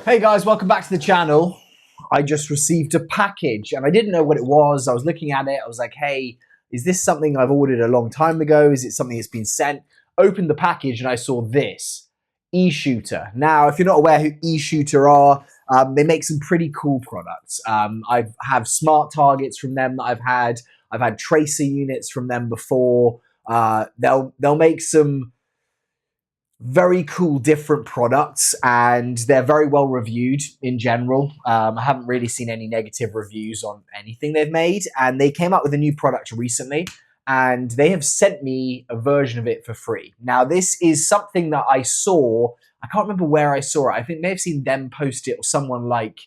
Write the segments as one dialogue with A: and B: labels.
A: Hey guys, welcome back to the channel. I just received a package and I didn't know what it was. I was looking at it. I was like, hey, is this something I've ordered a long time ago? Is it something that's been sent? Opened the package and I saw this, eShooter. Now, if you're not aware who eShooter are, they make some pretty cool products. I have smart targets from them that I've had. I've had tracer units from them before. They'll make some very cool different products and they're very well reviewed in general. I haven't really seen any negative reviews on anything they've made, and they came out with a new product recently and they have sent me a version of it for free. Now this is something that I saw, I can't remember where I saw it. I think I may have seen them post it or someone like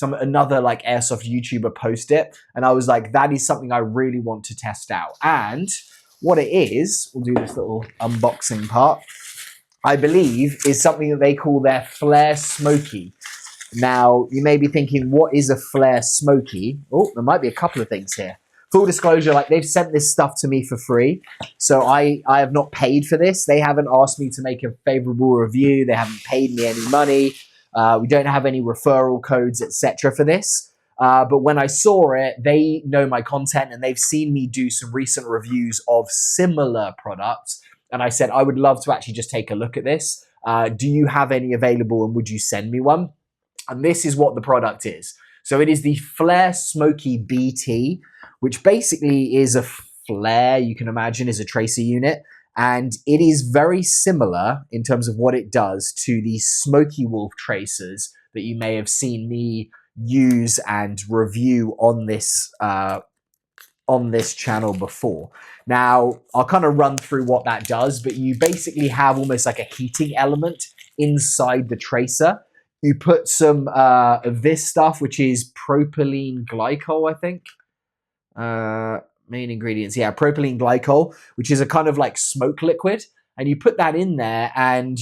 A: another like airsoft YouTuber post it, and I was like, that is something I really want to test out. And what it is, we'll do this little unboxing part, I believe, is something that they call their Flare Smoky. Now, you may be thinking, what is a Flare Smoky? Oh, there might be a couple of things here. Full disclosure, like they've sent this stuff to me for free, so I have not paid for this. They haven't asked me to make a favorable review. They haven't paid me any money. We don't have any referral codes, etc. for this. But when I saw it, they know my content and they've seen me do some recent reviews of similar products. And I said, I would love to actually just take a look at this. Do you have any available and would you send me one? And this is what the product is. So it is the Flare Smoky BT, which basically is a flare, you can imagine, is a tracer unit. And it is very similar in terms of what it does to the Smoky Wolf tracers that you may have seen me use and review on this channel before. Now, I'll kind of run through what that does, but you basically have almost like a heating element inside the tracer. You put some of this stuff, which is propylene glycol, I think. Main ingredients, yeah, propylene glycol, which is a kind of like smoke liquid. And you put that in there and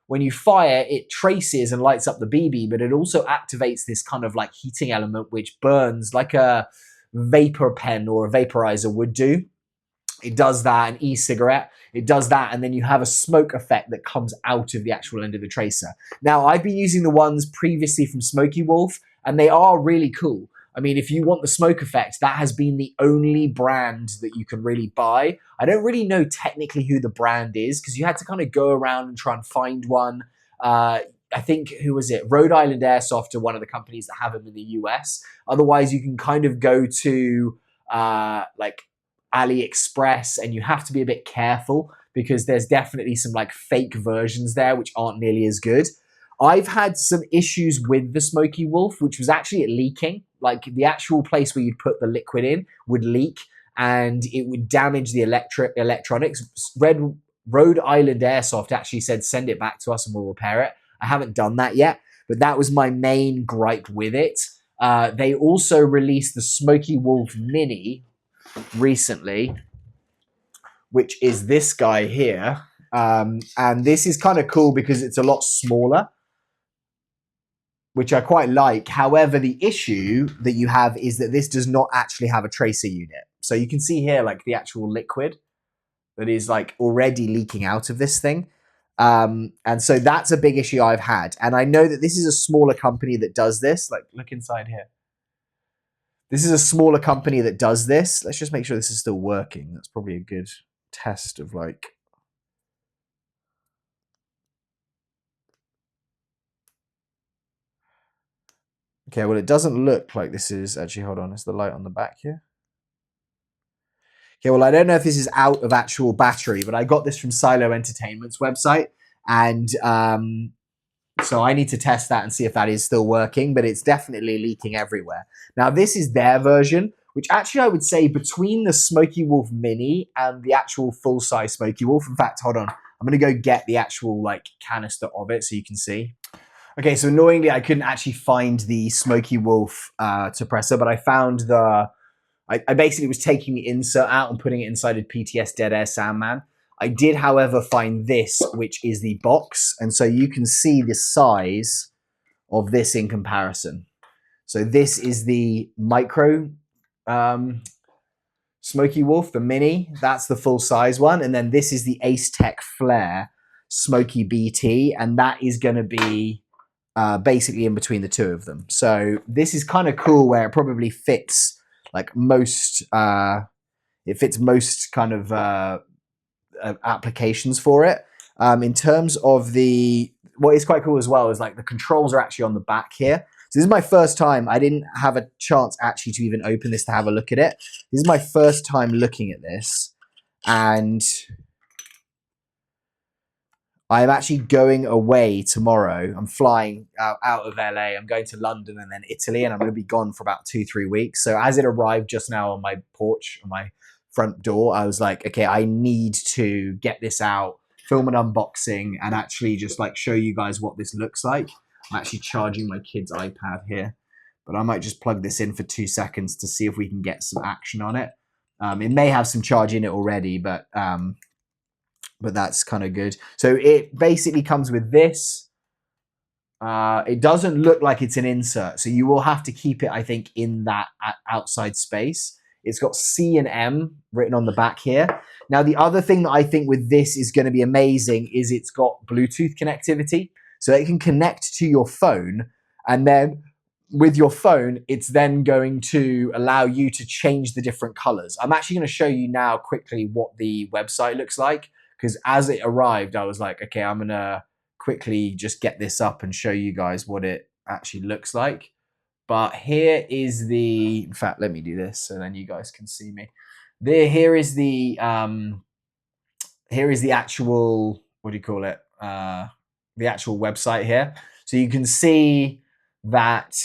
A: when you fire, it traces and lights up the BB, but it also activates this kind of like heating element, which burns like a vapor pen or a vaporizer would do. It does that, an e-cigarette, it does that, and then you have a smoke effect that comes out of the actual end of the tracer. Now, I've been using the ones previously from Smoky Wolf, and they are really cool. I mean, if you want the smoke effect, that has been the only brand that you can really buy. I don't really know technically who the brand is, because you had to kind of go around and try and find one. I think, who was it? Rhode Island Airsoft are one of the companies that have them in the US. Otherwise, you can kind of go to like AliExpress, and you have to be a bit careful because there's definitely some like fake versions there which aren't nearly as good. I've had some issues with the Smoky Wolf, which was actually leaking. Like the actual place where you'd put the liquid in would leak and it would damage the electronics. Rhode Island Airsoft actually said, send it back to us and we'll repair it. I haven't done that yet, but that was my main gripe with it. They also released the Smoky Wolf Mini recently, which is this guy here. And this is kind of cool because it's a lot smaller, which I quite like. However, the issue that you have is that this does not actually have a tracer unit. So you can see here like the actual liquid that is like already leaking out of this thing. And so that's a big issue I've had. And I know that this is a smaller company that does this. Like, look inside here. This is a smaller company that does this. Let's just make sure this is still working. That's probably a good test of like... Okay, well, it doesn't look like this is... Actually, hold on. Is the light on the back here? Okay, well, I don't know if this is out of actual battery, but I got this from Silo Entertainment's website. And so I need to test that and see if that is still working, but it's definitely leaking everywhere. Now, this is their version, which actually I would say between the Smoky Wolf Mini and the actual full-size Smoky Wolf. In fact, hold on. I'm going to go get the actual like canister of it so you can see. Okay, so annoyingly, I couldn't actually find the Smoky Wolf suppressor, but I found the... I basically was taking the insert out and putting it inside a PTS Dead Air Sandman. I did, however, find this, which is the box. And so you can see the size of this in comparison. So this is the micro Smoky Wolf, the mini. That's the full size one. And then this is the Ace Tech Flare Smoky BT. And that is going to be basically in between the two of them. So this is kind of cool where it probably fits like most, it fits most kind of applications for it. In terms of what is quite cool as well is like the controls are actually on the back here. So this is my first time. I didn't have a chance actually to even open this to have a look at it. This is my first time looking at this, and I'm actually going away tomorrow. I'm flying out of LA. I'm going to London and then Italy, and I'm going to be gone for about 2-3 weeks. So as it arrived just now on my porch, on my front door, I was like, okay, I need to get this out, film an unboxing, and actually just like show you guys what this looks like. I'm actually charging my kid's iPad here, but I might just plug this in for 2 seconds to see if we can get some action on it. It may have some charge in it already, but that's kind of good. So it basically comes with this. It doesn't look like it's an insert, so you will have to keep it, I think, in that outside space. It's got C and M written on the back here. Now, the other thing that I think with this is going to be amazing is it's got Bluetooth connectivity. So it can connect to your phone, and then with your phone, it's then going to allow you to change the different colors. I'm actually going to show you now quickly what the website looks like, because as it arrived, I was like, okay, I'm going to quickly just get this up and show you guys what it actually looks like. But here is the, in fact, let me do this so then you guys can see me. Here is the actual, what do you call it? The actual website here. So you can see that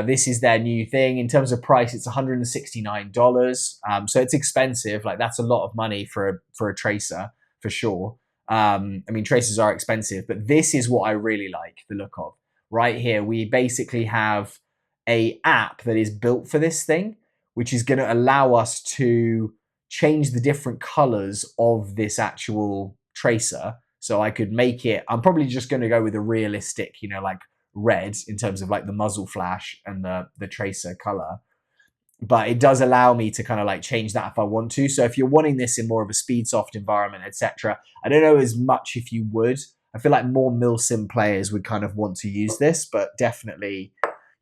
A: this is their new thing. In terms of price, it's $169. So it's expensive. Like that's a lot of money for a tracer for sure. I mean, tracers are expensive, but this is what I really like the look of. Right here, we basically have a app that is built for this thing, which is going to allow us to change the different colors of this actual tracer. So I could make it, I'm probably just going to go with a realistic, you know, like red in terms of like the muzzle flash and the tracer color. But it does allow me to kind of like change that if I want to. So if you're wanting this in more of a speed soft environment, etc., I don't know as much if you would. I feel like more milsim players would kind of want to use this, but definitely,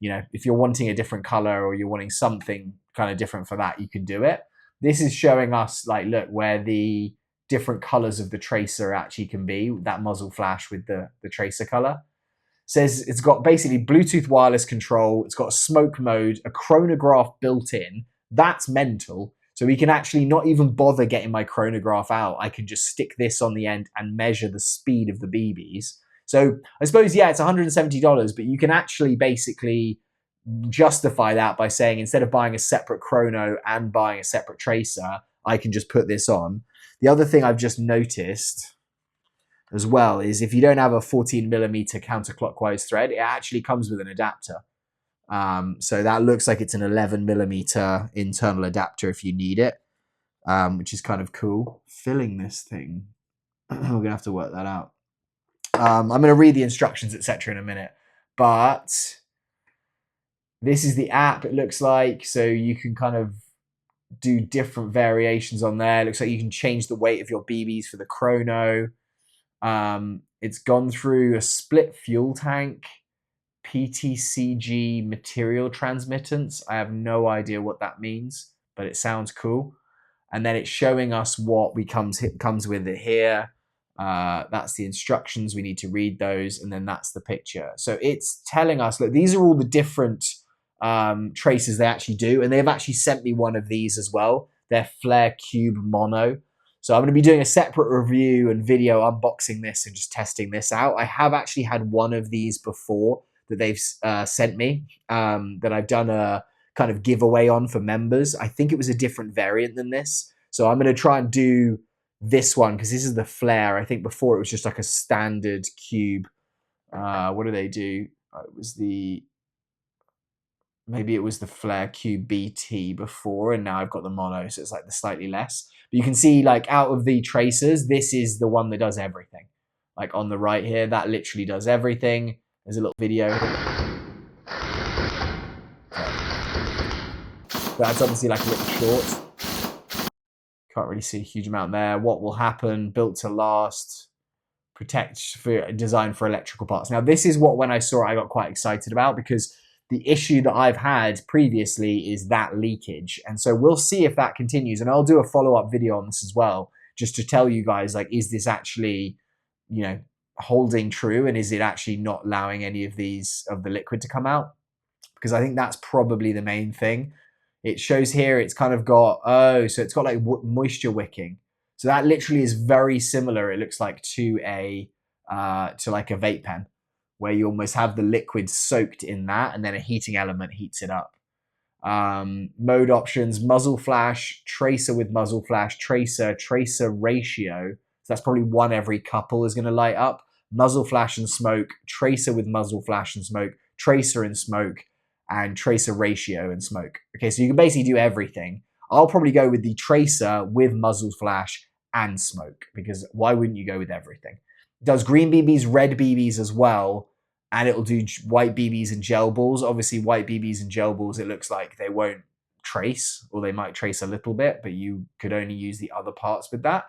A: you know, if you're wanting a different color or you're wanting something kind of different for that, you can do it. This is showing us like, look, where the different colors of the tracer actually can be, that muzzle flash with the tracer color. Says it's got basically Bluetooth wireless control. It's got a smoke mode, a chronograph built in. That's mental. So we can actually not even bother getting my chronograph out. I can just stick this on the end and measure the speed of the BBs. So I suppose, yeah, it's $170, but you can actually basically justify that by saying instead of buying a separate chrono and buying a separate tracer, I can just put this on. The other thing I've just noticed as well is if you don't have a 14mm counterclockwise thread, it actually comes with an adapter. So that looks like it's an 11mm internal adapter if you need it, which is kind of cool. Filling this thing, we're gonna have to work that out. I'm gonna read the instructions, etc. in a minute, but this is the app, it looks like. So you can kind of do different variations on there. It looks like you can change the weight of your BBs for the chrono. It's gone through a split fuel tank, PTCG material transmittance. I have no idea what that means, but it sounds cool. And then it's showing us what comes with it here. That's the instructions. We need to read those, and then that's the picture. So it's telling us, look, these are all the different tracers they actually do, and they've actually sent me one of these as well. They're Flare Cube Mono. So I'm going to be doing a separate review and video unboxing this and just testing this out. I have actually had one of these before that they've sent me, that I've done a kind of giveaway on for members. I think it was a different variant than this. So I'm going to try and do this one because this is the Flare. I think before it was just like a standard cube. What do they do? It was maybe it was the Flare Cube BT before, and now I've got the mono, so it's like the slightly less. But you can see, like, out of the tracers, this is the one that does everything. Like on the right here, that literally does everything. There's a little video. That's obviously like a little short. Can't really see a huge amount there. What will happen? Built to last. designed for electrical parts. Now, this is what, when I saw it, I got quite excited about, because the issue that I've had previously is that leakage. And so we'll see if that continues. And I'll do a follow-up video on this as well, just to tell you guys, like, is this actually, you know, holding true? And is it actually not allowing any of the liquid to come out? Because I think that's probably the main thing. It shows here it's kind of got, so it's got like moisture wicking. So that literally is very similar, it looks like, to like a vape pen, where you almost have the liquid soaked in that, and then a heating element heats it up. Mode options: muzzle flash, tracer with muzzle flash, tracer ratio. So that's probably one every couple is going to light up. Muzzle flash and smoke, tracer with muzzle flash and smoke, tracer and smoke, and tracer ratio and smoke. Okay, so you can basically do everything. I'll probably go with the tracer with muzzle flash and smoke, because why wouldn't you go with everything? It does green BBs, red BBs as well, and it'll do white BBs and gel balls. Obviously, white BBs and gel balls, it looks like they won't trace, or they might trace a little bit, but you could only use the other parts with that.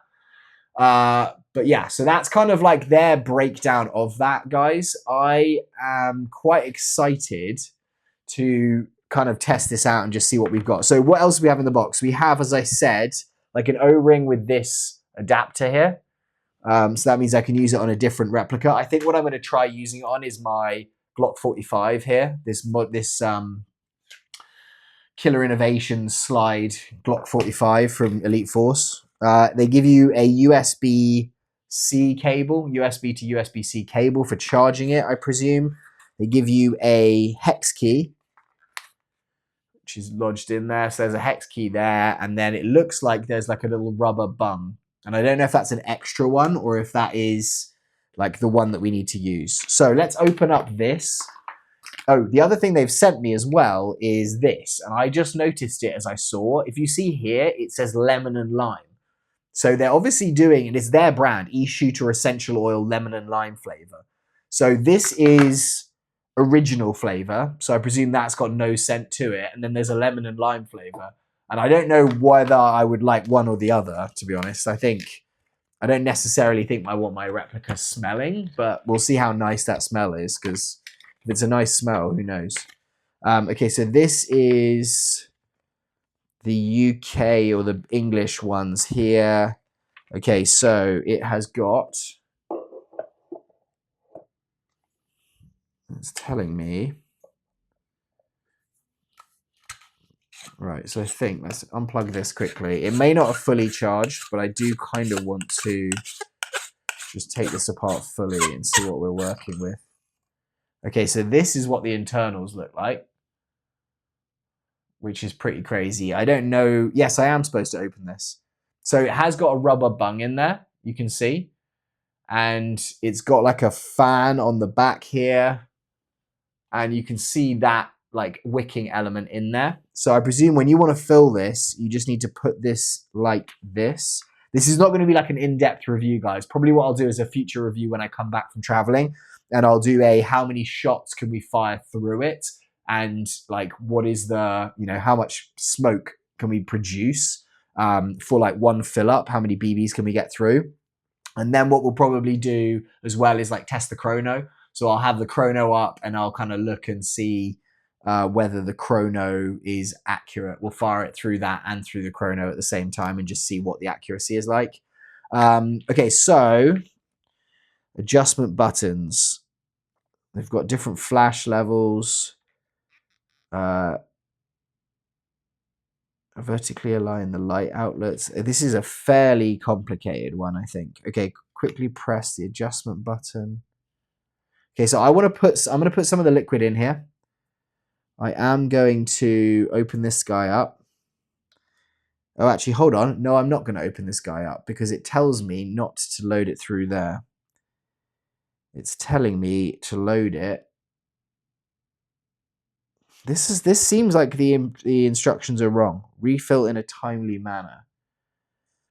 A: But yeah, so that's kind of like their breakdown of that, guys. I am quite excited to kind of test this out and just see what we've got. So what else do we have in the box? We have, as I said, like an O-ring with this adapter here. So that means I can use it on a different replica. I think what I'm going to try using it on is my Glock 45 here. This Killer Innovations slide Glock 45 from Elite Force. They give you a USB-C cable, USB to USB-C cable for charging it, I presume. They give you a hex key, which is lodged in there. So there's a hex key there, and then it looks like there's like a little rubber bung. And I don't know if that's an extra one or if that is like the one that we need to use. So let's open up this. Oh, the other thing they've sent me as well is this, and I just noticed it as I saw. If you see here, it says lemon and lime. So they're obviously doing, and it's their brand, eShooter Essential Oil Lemon and Lime flavor. So this is original flavor, so I presume that's got no scent to it, and then there's a lemon and lime flavor. And I don't know whether I would like one or the other, to be honest. I don't necessarily think I want my replica smelling, but we'll see how nice that smell is, because if it's a nice smell, who knows? Okay, so this is the UK or the English ones here. Okay, so it has got, it's telling me, right, so I think, let's unplug this quickly. It may not have fully charged, but I do kind of want to just take this apart fully and see what we're working with. Okay, so this is what the internals look like, which is pretty crazy. I don't know. Yes, I am supposed to open this. So it has got a rubber bung in there, you can see. And it's got like a fan on the back here. And you can see that like wicking element in there. So I presume when you want to fill this, you just need to put this like this. This is not going to be like an in-depth review, guys. Probably what I'll do is a future review when I come back from traveling. And I'll do a how many shots can we fire through it, and like what is the, you know, how much smoke can we produce for like one fill up, how many BBs can we get through. And then what we'll probably do as well is like test the chrono. So I'll have the chrono up and I'll kind of look and see whether the chrono is accurate. We'll fire it through that and through the chrono at the same time and just see what the accuracy is like. Okay, so adjustment buttons. They've got different flash levels. Vertically align the light outlets. This is a fairly complicated one, I think. Okay, quickly press the adjustment button. Okay, so I'm going to put some of the liquid in here. I am going to open this guy up. Oh, actually, hold on. No, I'm not going to open this guy up because it tells me not to load it through there. It's telling me to load it. This seems like the instructions are wrong. Refill in a timely manner.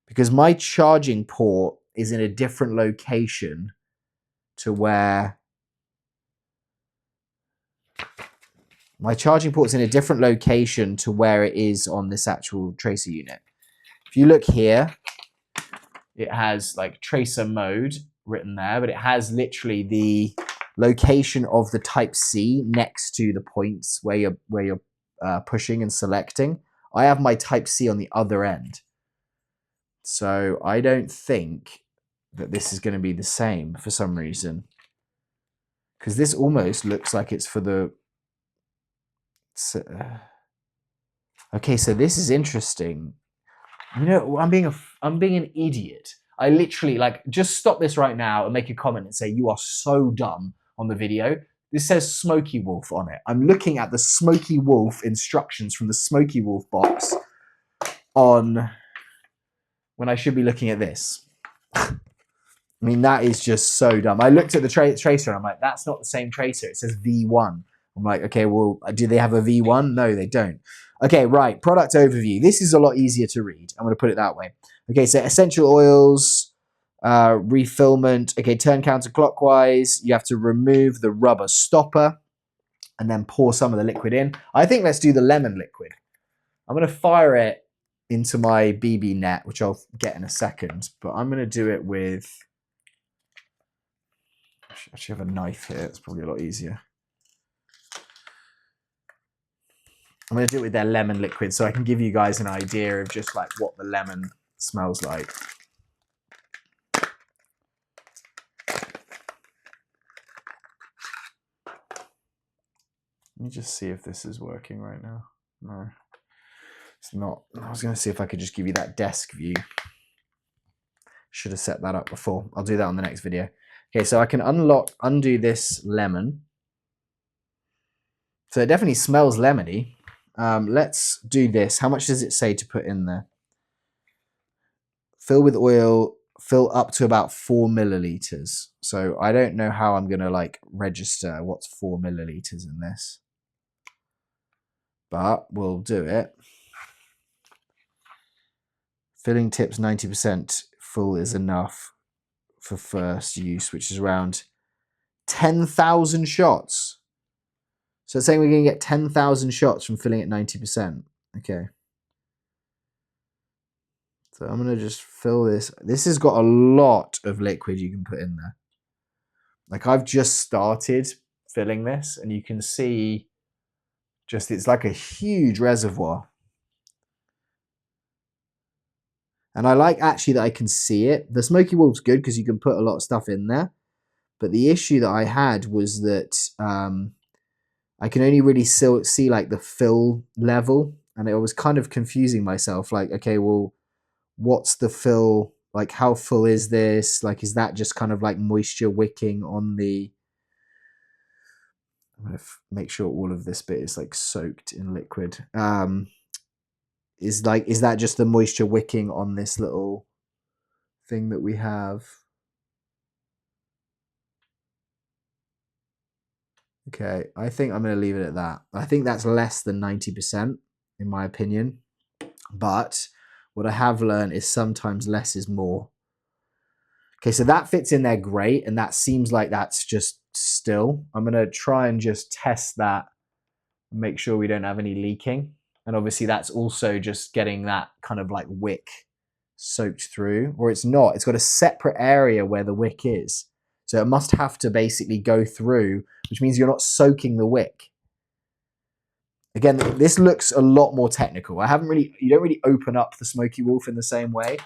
A: Because my charging port is in a different location to where... My charging port's in a different location to where it is on this actual tracer unit. If you look here, it has like tracer mode, written there, but it has literally the location of the Type-C next to the points where you're pushing and selecting. I have my Type-C on the other end. So I don't think that this is going to be the same for some reason. Because this almost looks like it's for the... Okay, so this is interesting. You know, I'm being an idiot. I literally, like, just stop this right now and make a comment and say, you are so dumb on the video. This says Smoky Wolf on it. I'm looking at the Smoky Wolf instructions from the Smoky Wolf box on when I should be looking at this. I mean, that is just so dumb. I looked at the tracer and I'm like, that's not the same tracer. It says V1. I'm like, okay, well, do they have a V1? No, they don't. Okay, right, product overview. This is a lot easier to read. I'm going to put it that way. Okay, so essential oils, refillment. Okay, turn counterclockwise. You have to remove the rubber stopper and then pour some of the liquid in. I think let's do the lemon liquid. I'm going to fire it into my BB net, which I'll get in a second, but I'm going to do it with... I actually have a knife here. It's probably a lot easier. I'm going to do it with their lemon liquid so I can give you guys an idea of just like what the lemon smells like. Let me just see if this is working right now. No, it's not. I was going to see if I could just give you that desk view. Should have set that up before. I'll do that on the next video. Okay, so I can undo this lemon. So it definitely smells lemony. Let's do this. How much does it say to put in there? Fill with oil, fill up to about 4 milliliters. So I don't know how I'm going to like register what's 4 milliliters in this. But we'll do it. Filling tips 90% full is enough for first use, which is around 10,000 shots. So it's saying we're going to get 10,000 shots from filling at 90%. Okay. So I'm going to just fill this. This has got a lot of liquid you can put in there. Like I've just started filling this and you can see just it's like a huge reservoir. And I like actually that I can see it. The Smoky Wolf's good because you can put a lot of stuff in there. But the issue that I had was that I can only really see like the fill level. And it was kind of confusing myself. Like, okay, well, what's the fill? Like, how full is this? Like, is that just kind of like moisture wicking on the... I'm going to make sure all of this bit is like soaked in liquid. Is that just the moisture wicking on this little thing that we have? Okay, I think I'm going to leave it at that. I think that's less than 90% in my opinion. But what I have learned is sometimes less is more. Okay, so that fits in there great. And that seems like that's just still. I'm going to try and just test that and make sure we don't have any leaking. And obviously that's also just getting that kind of like wick soaked through, or it's not. It's got a separate area where the wick is. So it must have to basically go through, which means you're not soaking the wick. Again, this looks a lot more technical. You don't really open up the Smoky Wolf in the same way.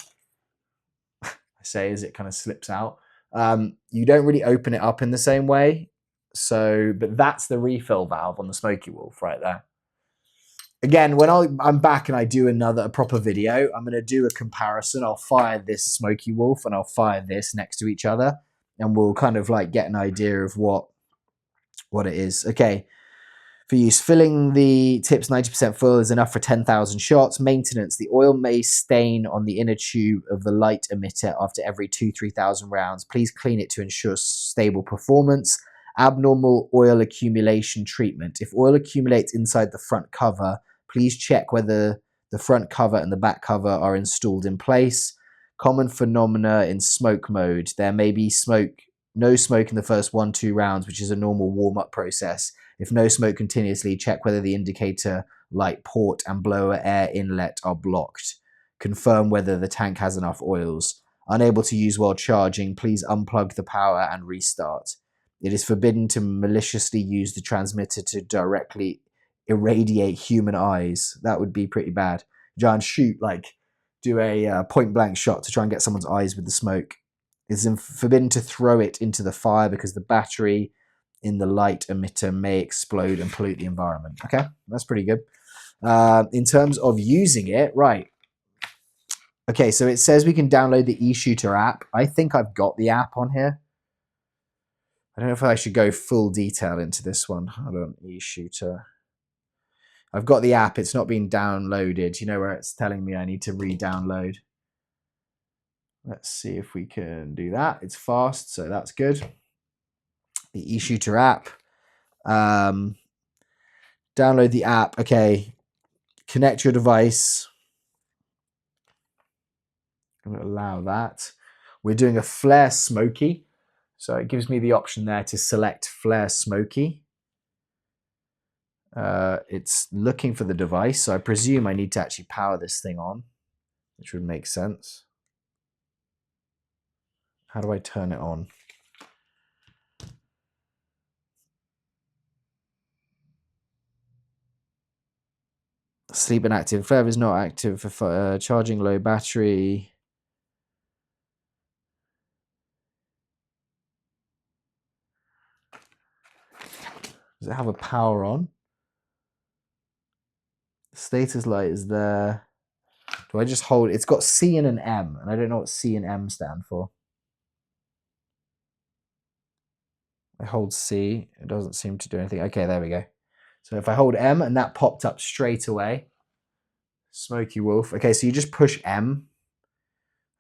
A: I say as it kind of slips out. You don't really open it up in the same way. So, but that's the refill valve on the Smoky Wolf right there. Again, when I'm back and I do a proper video, I'm going to do a comparison. I'll fire this Smoky Wolf and I'll fire this next to each other. And we'll kind of like get an idea of what it is. Okay. For use, filling the tips 90% full is enough for 10,000 shots. Maintenance, the oil may stain on the inner tube of the light emitter after every 2,000-3,000 rounds. Please clean it to ensure stable performance. Abnormal oil accumulation treatment. If oil accumulates inside the front cover, please check whether the front cover and the back cover are installed in place. Common phenomena in smoke mode. There may be no smoke in the first 1-2 rounds, which is a normal warm-up process. If no smoke continuously, check whether the indicator light port and blower air inlet are blocked. Confirm whether the tank has enough oils. Unable to use while charging, please unplug the power and restart. It is forbidden to maliciously use the transmitter to directly irradiate human eyes. That would be pretty bad. Try and shoot, like, do a point blank shot to try and get someone's eyes with the smoke. It's forbidden to throw it into the fire because the battery in the light emitter may explode and pollute the environment. Okay, that's pretty good. In terms of using it, right. Okay, so it says we can download the eShooter app. I think I've got the app on here. I don't know if I should go full detail into this one. Hold on, eShooter. I've got the app. It's not been downloaded. You know where it's telling me I need to re-download. Let's see if we can do that. It's fast, so that's good. The eShooter app. Download the app. Okay, connect your device. I'm going to allow that. We're doing a Flare Smoky. So it gives me the option there to select Flare Smoky. It's looking for the device. So I presume I need to actually power this thing on, which would make sense. How do I turn it on? Sleep inactive. Flare is not active for charging low battery. Does it have a power on? The status light is there. Do I just hold? It's got C and an M, and I don't know what C and M stand for. I hold C. It doesn't seem to do anything. Okay, there we go. So if I hold M, and that popped up straight away. Smoky Wolf. Okay, so you just push M.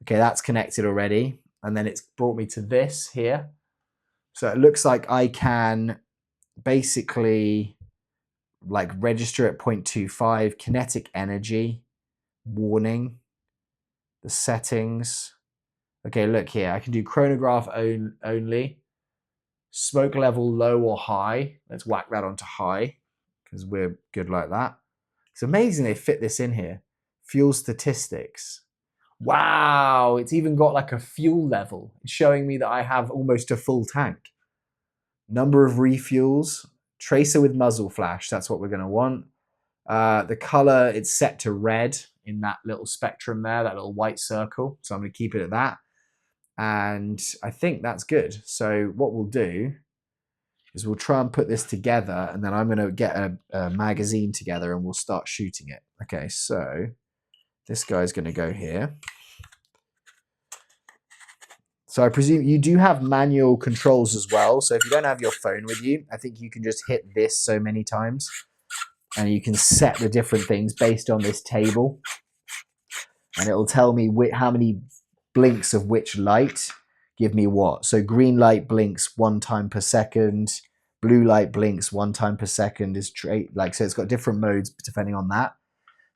A: Okay, that's connected already. And then it's brought me to this here. So it looks like I can basically like register at 0.25, kinetic energy, warning, the settings. Okay, look here. I can do chronograph only. Smoke level low or high. Let's whack that onto high because we're good like that. It's amazing they fit this in here. Fuel statistics. Wow, it's even got like a fuel level. It's showing me that I have almost a full tank. Number of refuels. Tracer with muzzle flash. That's what we're going to want. The color, it's set to red in that little spectrum there, that little white circle. So I'm going to keep it at that. And I think that's good. So what we'll do is we'll try and put this together, and then I'm going to get a magazine together and we'll start shooting it. Okay, so this guy's going to go here. So I presume you do have manual controls as well. So if you don't have your phone with you, I think you can just hit this so many times and you can set the different things based on this table. And it'll tell me how many blinks of which light give me what. So green light blinks 1 time per second. Blue light blinks 1 time per second. So it's got different modes depending on that.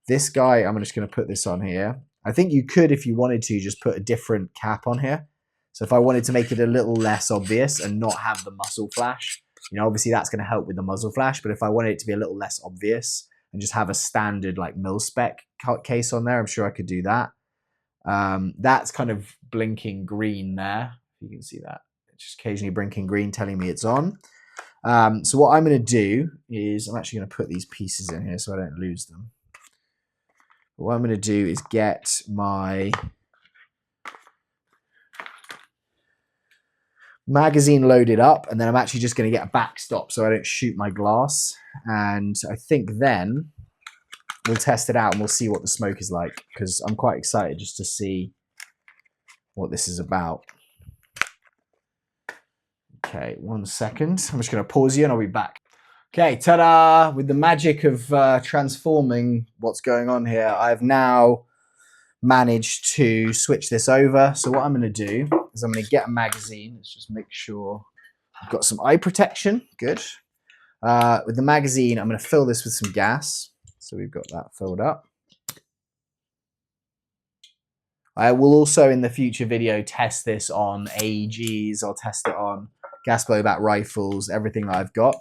A: This guy, I'm just going to put this on here. I think you could, if you wanted to, just put a different cap on here. So if I wanted to make it a little less obvious and not have the muzzle flash, you know, obviously that's going to help with the muzzle flash. But if I wanted it to be a little less obvious and just have a standard like mil-spec case on there, I'm sure I could do that. That's kind of blinking green there. You can see that. It's just occasionally blinking green telling me it's on. So what I'm going to do is I'm actually going to put these pieces in here so I don't lose them. But what I'm going to do is get my magazine loaded up, and then I'm actually just going to get a backstop so I don't shoot my glass. And I think then we'll test it out and we'll see what the smoke is like, because I'm quite excited just to see what this is about. Okay, 1 second. I'm just going to pause you and I'll be back. Okay, ta-da! With the magic of transforming what's going on here, I've now managed to switch this over. So what I'm going to do is I'm going to get a magazine. Let's just make sure I've got some eye protection. Good. With the magazine, I'm going to fill this with some gas. So we've got that filled up. I will also in the future video test this on AEGs. I'll test it on gas blowback rifles, everything that I've got.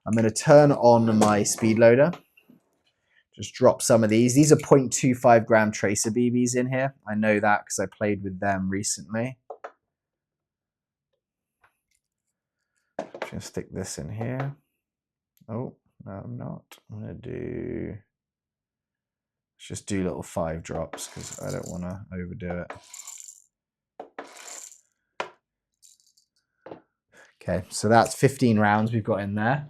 A: I'm going to turn on my speed loader. Just drop some of these. These are 0.25 gram tracer BBs in here. I know that because I played with them recently. Just gonna stick this in here. Oh, no, I'm not. I'm gonna do, let's just do little 5 drops because I don't want to overdo it. Okay, so that's 15 rounds we've got in there.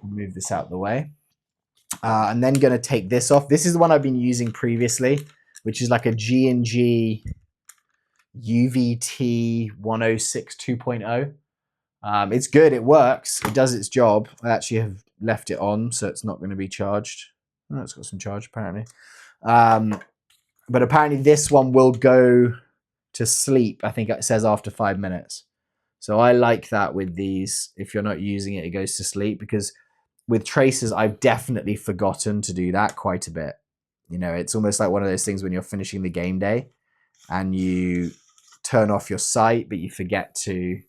A: Move this out of the way. I'm then going to take this off. This is the one I've been using previously, which is like a G&G UVT 106 2.0. It's good. It works. It does its job. I actually have left it on, so it's not going to be charged. Oh, it's got some charge, apparently. But apparently this one will go to sleep. I think it says after 5 minutes. So I like that with these. If you're not using it, it goes to sleep, because with tracers, I've definitely forgotten to do that quite a bit. You know, it's almost like one of those things when you're finishing the game day and you turn off your sight, but you forget to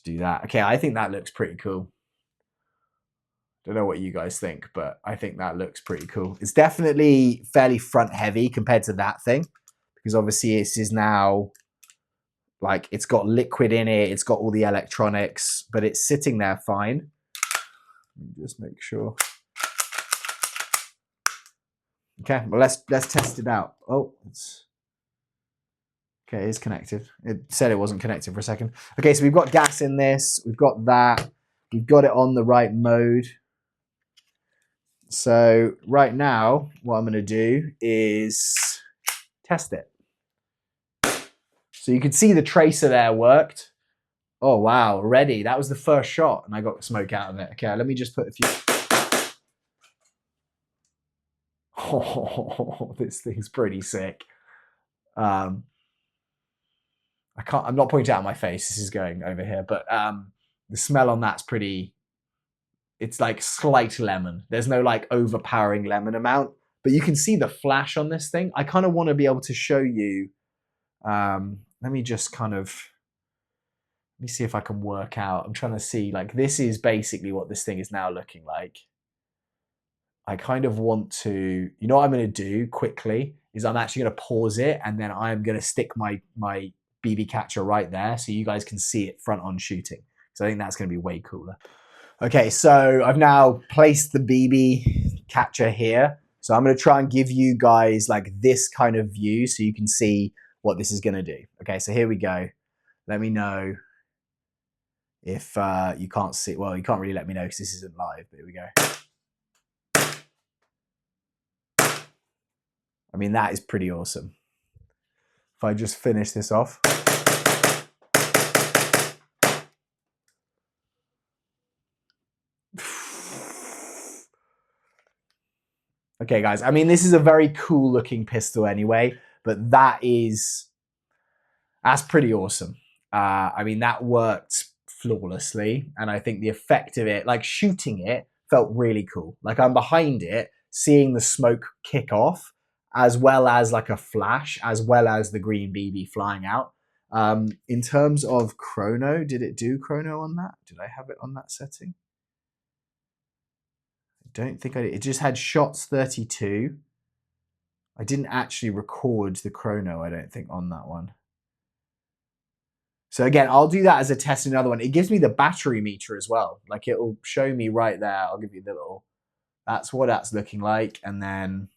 A: do that. Okay, I think that looks pretty cool. Don't know what you guys think, but I think that looks pretty cool. It's definitely fairly front heavy compared to that thing, because obviously this is now, like, it's got liquid in it, it's got all the electronics, but it's sitting there fine. Let me just make sure. Okay, well let's test it out. Oh, it's okay, it's connected. It said it wasn't connected for a second. Okay, so we've got gas in this, we've got that, we've got it on the right mode. So right now, what I'm gonna do is test it. So you can see the tracer there worked. Oh wow, already. That was the first shot and I got smoke out of it. Okay, let me just put a few. Oh, this thing's pretty sick. I'm not pointing out my face. This is going over here, but the smell on that's pretty, it's like slight lemon. There's no like overpowering lemon amount, but you can see the flash on this thing. I kind of want to be able to show you. Let me just kind of, let me see if I can work out. I'm trying to see, like, this is basically what this thing is now looking like. I kind of want to, you know what I'm going to do quickly is I'm actually going to pause it and then I'm going to stick my BB catcher right there so you guys can see it front on shooting. So I think that's going to be way cooler. Okay, so I've now placed the BB catcher here. So I'm going to try and give you guys like this kind of view so you can see what this is going to do. Okay, so here we go. Let me know if you can't see. Well, you can't really let me know because this isn't live, but here we go. I mean, that is pretty awesome. If I just finish this off. Okay, guys, I mean, this is a very cool looking pistol anyway, but that's pretty awesome. I mean, that worked flawlessly, and I think the effect of it, like shooting it, felt really cool. Like I'm behind it, seeing the smoke kick off, as well as like a flash, as well as the green BB flying out. In terms of chrono, did it do chrono on that? Did I have it on that setting? I don't think I did. It just had shots 32. I didn't actually record the chrono, I don't think, on that one. So again, I'll do that as a test in another one. It gives me the battery meter as well. Like it'll show me right there. I'll give you the little, that's what that's looking like. And then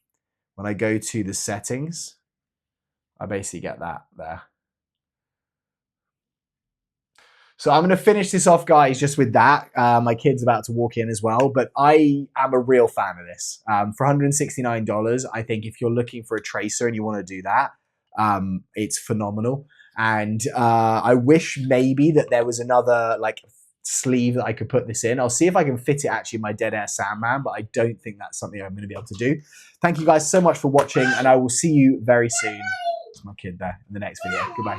A: when I go to the settings, I basically get that there. So I'm going to finish this off, guys, just with that. My kid's about to walk in as well, but I am a real fan of this. For $169, I think if you're looking for a tracer and you want to do that, it's phenomenal. And I wish maybe that there was another like sleeve that I could put this in. I'll see if I can fit it actually in my Dead Air Sandman, but I don't think that's something I'm going to be able to do. Thank you guys so much for watching, and I will see you very soon. There's my kid there in the next video. Goodbye.